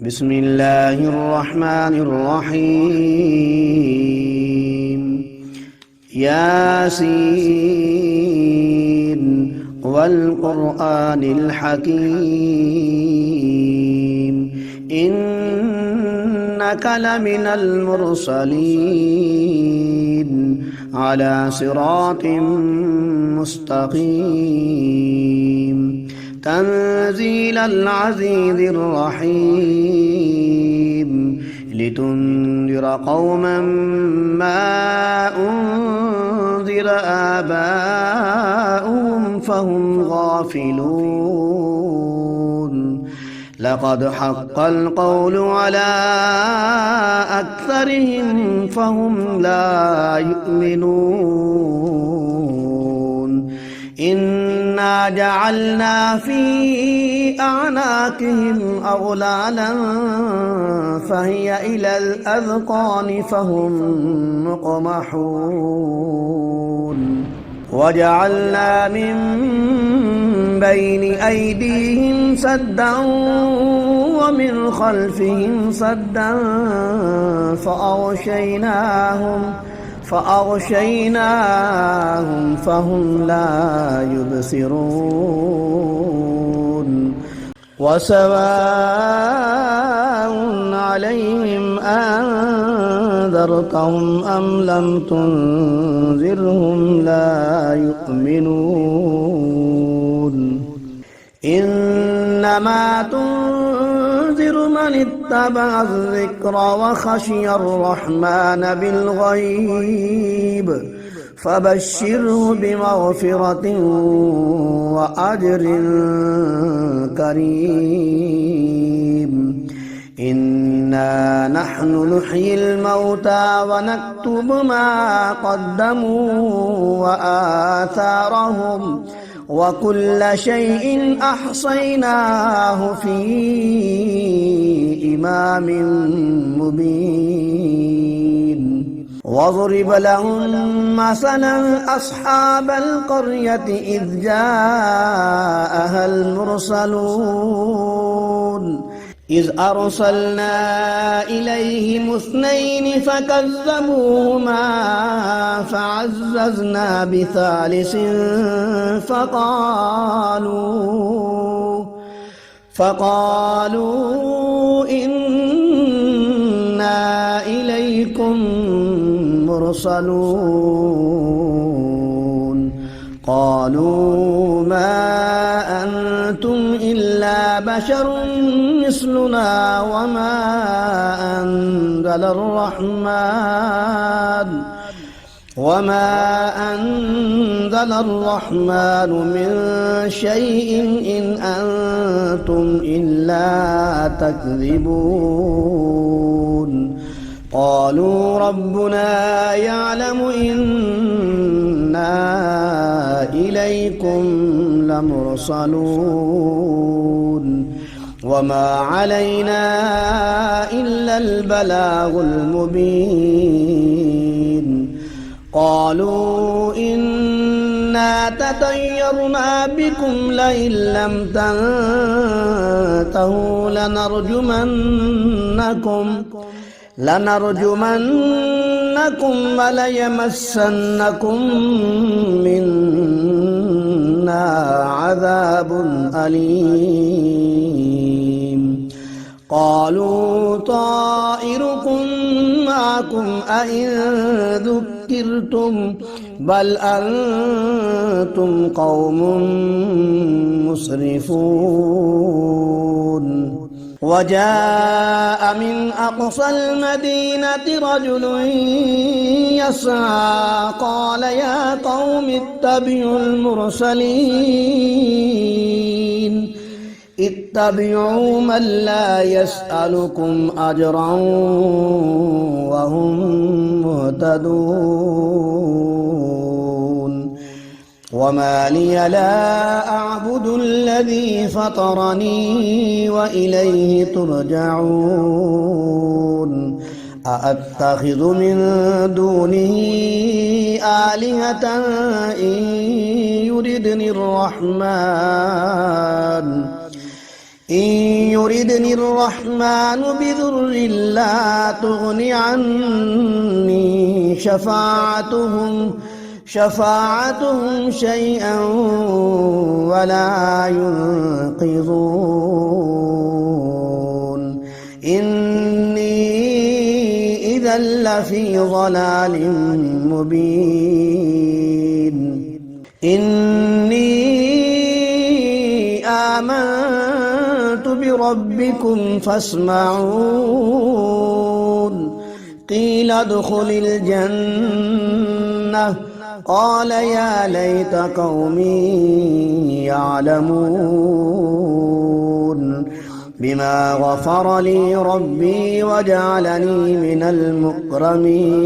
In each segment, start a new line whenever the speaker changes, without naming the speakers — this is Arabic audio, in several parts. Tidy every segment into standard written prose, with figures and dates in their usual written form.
بسم الله الرحمن الرحيم ياسين والقرآن الحكيم إنك لمن المرسلين على صراط مستقيم تنزيل العزيز الرحيم لتنذر قوما ما أنذر آباؤهم فهم غافلون لقد حق القول على أكثرهم فهم لا يؤمنون إنا جعلنا في أعناقهم أغلالا فهي إلى الأذقان فهم مقمحون وجعلنا من بين أيديهم سدا ومن خلفهم سدا فأغشيناهم فهم لا يبصرون وسواء عليهم أنذرتهم أم لم تنذرهم لا يؤمنون إنما تنذر من اتبع الذكر وخشي الرحمن بالغيب فبشره بمغفرة وأجر كريم إنا نحن نحيي الموتى ونكتب ما قدموا وآثارهم وكل شيء أحصيناه في إمام مبين واضرب لهم مثلا أصحاب القرية إذ جاءها المرسلون إذ أرسلنا إليهم اثنين فكذبوهما فعززنا بثالث فقالوا إنا إليكم مرسلون قالوا ما أنتم إلا بشر مثلنا وما أنزل الرحمن من شيء إن أنتم إلا تكذبون قالوا ربنا يعلم إنا إليكم لمرسلون وما علينا إلا البلاغ المبين قالوا إنا تطيرنا بكم لئن لم تنتهوا لنرجمنكم وليمسنكم منا عذاب أليم قالوا طائركم معكم أئن ذكرتم بل أنتم قوم مسرفون وجاء من أقصى المدينة رجل يسعى قال يا قوم اتبعوا المرسلين اتبعوا من لا يسألكم أجرا وهم مهتدون وما لي لا أعبد الذي فطرني وإليه ترجعون أأتخذ من دونه آلهة إن يردني الرحمن إن يردني الرحمن بضر لا تغن عني شفاعتهم شيئا ولا ينقذون إني إذا لفي ضلال مبين إني آمنت بربكم فاسمعون قيل ادخل الجنة قال يا ليت قومي يعلمون بما غفر لي ربي وجعلني من المكرمين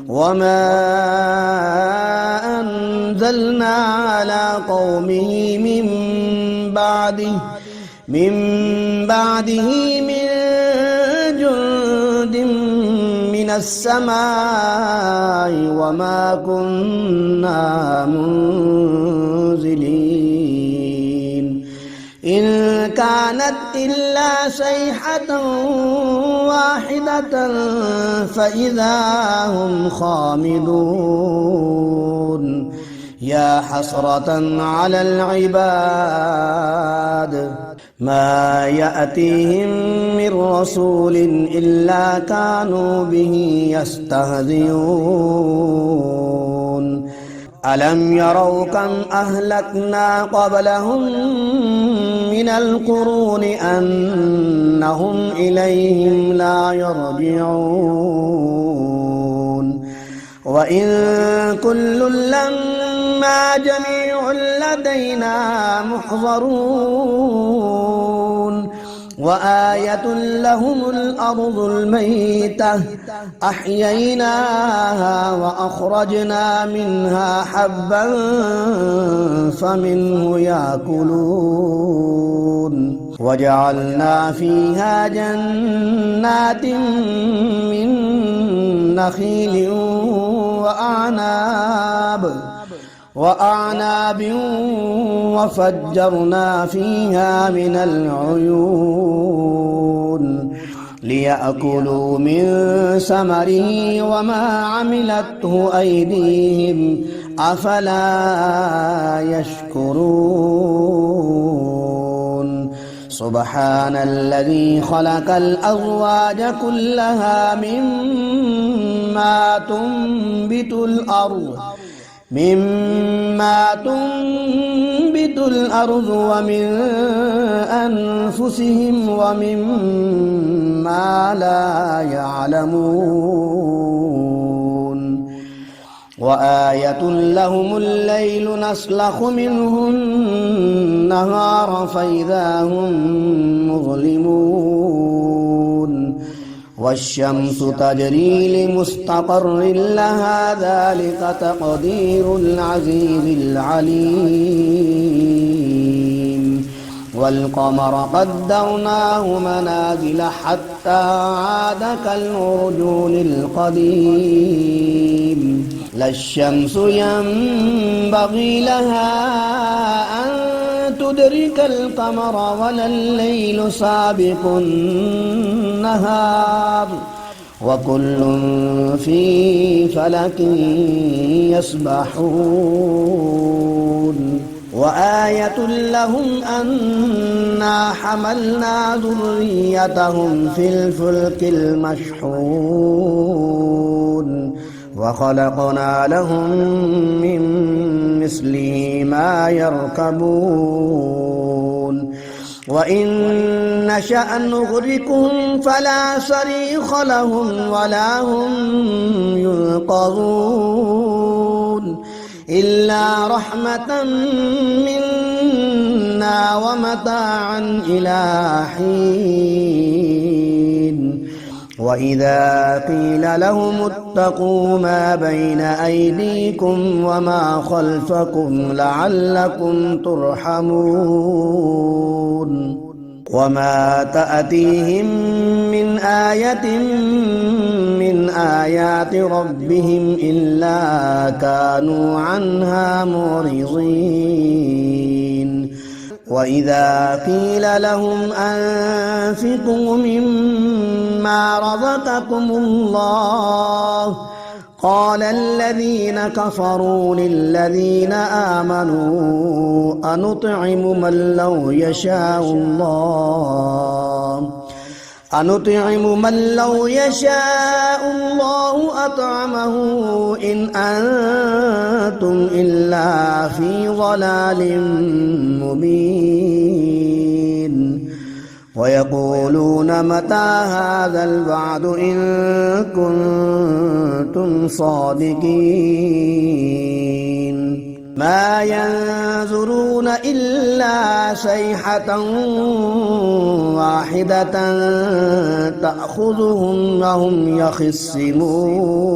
وما أنزلنا على قومه من بعده من جند من السماء وما كنا منزلين إن كانت إلا صيحة واحدة فإذا هم خامدون يا حسرة على العباد ما يأتيهم من رسول إلا كانوا به يستهزئون ألم يروا كم أهلكنا قبلهم من القرون أنهم إليهم لا يرجعون وإن كل لما جميع لدينا محضرون وآية لهم الأرض الميتة أحييناها وأخرجنا منها حبا فمنه يأكلون وجعلنا فيها جنات من نخيل وأعناب وفجرنا فيها من العيون ليأكلوا من ثمره وما عملته أيديهم أفلا يشكرون سبحان الذي خلق الأزواج كلها مما تنبت الأرض ومن أنفسهم ومما لا يعلمون وآية لهم الليل نسلخ منه النهار فإذا هم مظلمون والشمس تجري لمستقر لها ذلك تقدير العزيز العليم والقمر قدرناه منازل حتى عاد كالعرجون القديم لا الشمس ينبغي لها أن تدرك القمر ولا الليل سابق النهار وكل في فلك يسبحون وآية لهم أنا حملنا ذريتهم في الفلك المشحون وخلقنا لهم من مثله ما يركبون وإن نشأ نغرقهم فلا صريخ لهم ولا هم ينقذون إلا رحمة منا ومتاعا إلى حين وإذا قيل لهم اتقوا ما بين أيديكم وما خلفكم لعلكم ترحمون وما تأتيهم من آية من آيات ربهم إلا كانوا عنها معرضين وإذا قيل لهم أنفقوا مما رزقكم الله قال الذين كفروا للذين آمنوا أنطعم من لو يشاء الله أطعمه إن أنتم إلا في ضلال مبين ويقولون متى هذا الوعد إن كنتم صادقين ما ينظرون إلا صيحة واحدة تأخذهم وهم يخصمون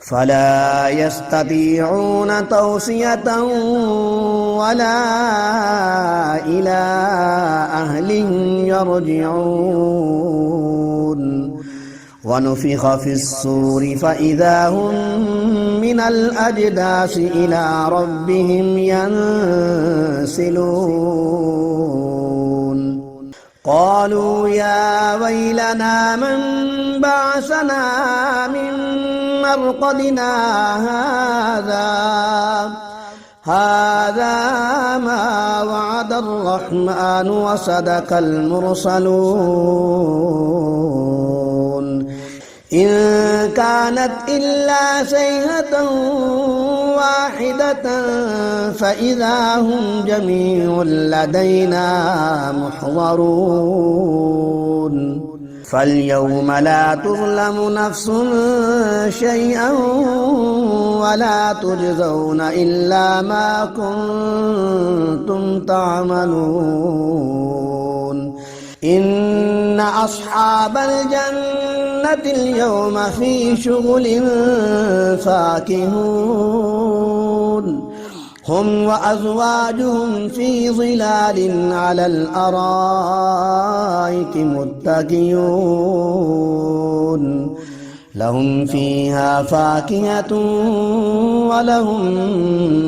فلا يستطيعون توصية ولا إلى أهلهم يرجعون ونفخ في الصور فإذا هم من الأجداث إلى ربهم ينسلون قالوا يا ويلنا من بعثنا من مرقدنا هذا ما وعد الرحمن وصدق المرسلون إن كانت إلا صيحة واحدة فإذا هم جميع لدينا محضرون فاليوم لا تظلم نفس شيئا ولا تجزون إلا ما كنتم تعملون إن أصحاب الجنة اليوم في شغل فاكهون هم وأزواجهم في ظلال على الأرائك متكئون لهم فيها فاكهة ولهم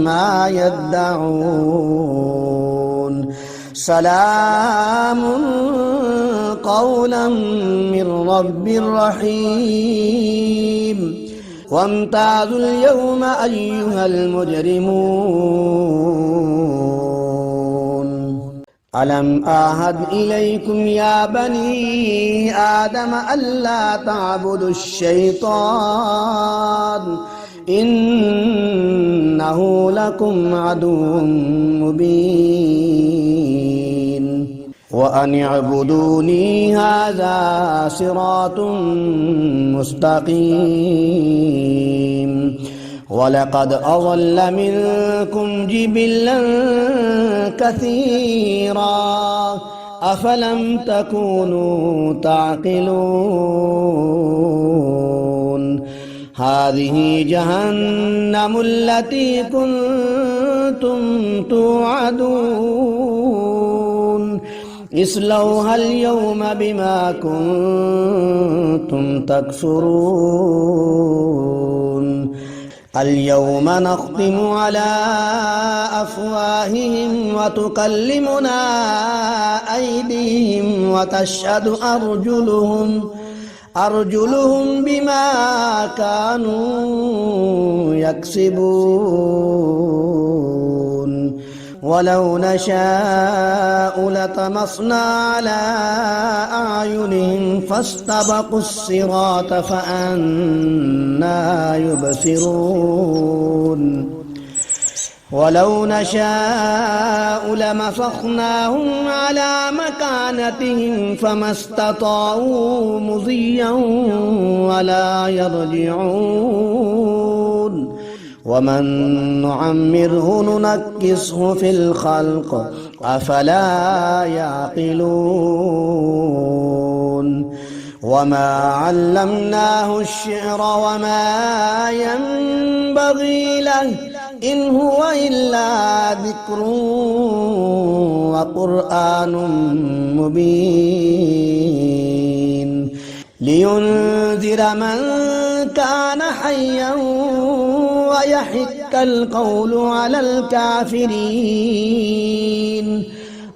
ما يدعون سلام قولا من رب رحيم وامتازوا اليوم أيها المجرمون ألم أعهد إليكم يا بني آدم ألا تعبدوا الشيطان إنه لكم عدو مبين وأن اعبدوني هذا صراط مستقيم ولقد أضل منكم جبلا كثيرا أفلم تكونوا تعقلون هذه جهنم التي كنتم توعدون اصلوها اليوم بما كنتم تكفرون اليوم نختم على أفواههم وتكلمنا أيديهم وتشهد أرجلهم بما كانوا يكسبون ولو نشاء لطمسنا على أعينهم فاستبقوا الصراط فأنى يبصرون ولو نشاء لمسخناهم على مكانتهم فما استطاعوا مضيا ولا يرجعون ومن نعمره ننكسه في الخلق أفلا يعقلون وما علمناه الشعر وما ينبغي له إن هو إلا ذكر وقرآن مبين لينذر من كان حيا ويحق حق القول على الكافرين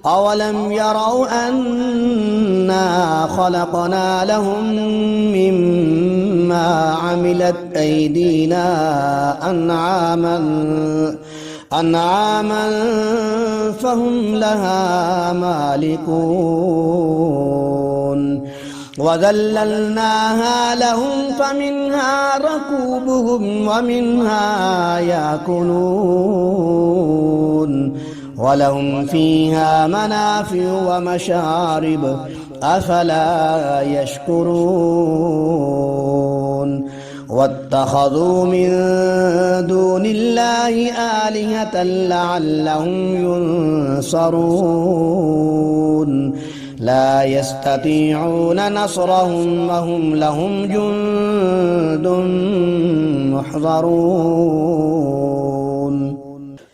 أولم يروا أنا خلقنا لهم مما عملت أيدينا أنعاما فهم لها مالكون وذللناها لهم فمنها ركوبهم ومنها يأكلون ولهم فيها منافع ومشارب أفلا يشكرون واتخذوا من دون الله آلهة لعلهم ينصرون لا يستطيعون نصرهم وهم لهم جند محضرون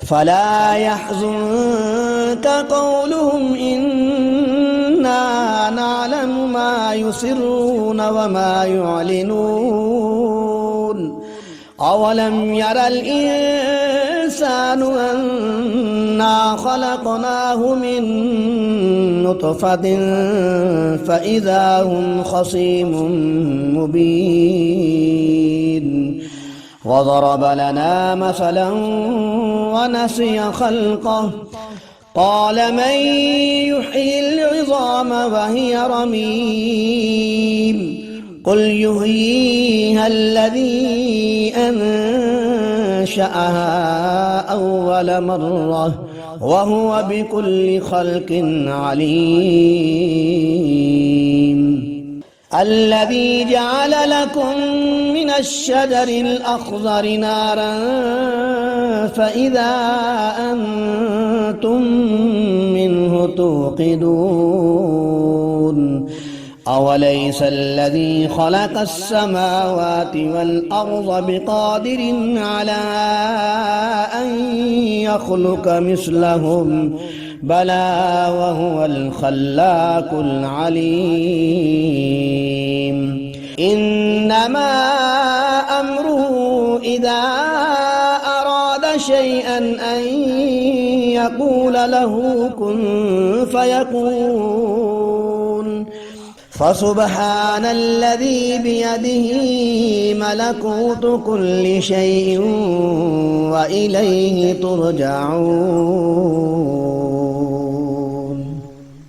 فلا يحزنك قولهم إنا نعلم ما يسرون وما يعلنون أولم ير الإنسان أنا خلقناه من نطفة فإذا هم خصيم مبين وضرب لنا مثلا ونسي خلقه قال من يحيي العظام وهي رميم قل يحييها الذي أنشأها أول مرة وهو بكل خلق عليم الذي جعل لكم من الشجر الأخضر نارا فإذا أنتم منه توقدون أوليس الذي خلق السماوات والأرض بقادر على أن يخلق مثلهم بلى وهو الخلاق العليم إنما أمره إذا أراد شيئا أن يقول له كن فيكون فسبحان الذي بيده ملكوت كل شيء وإليه ترجعون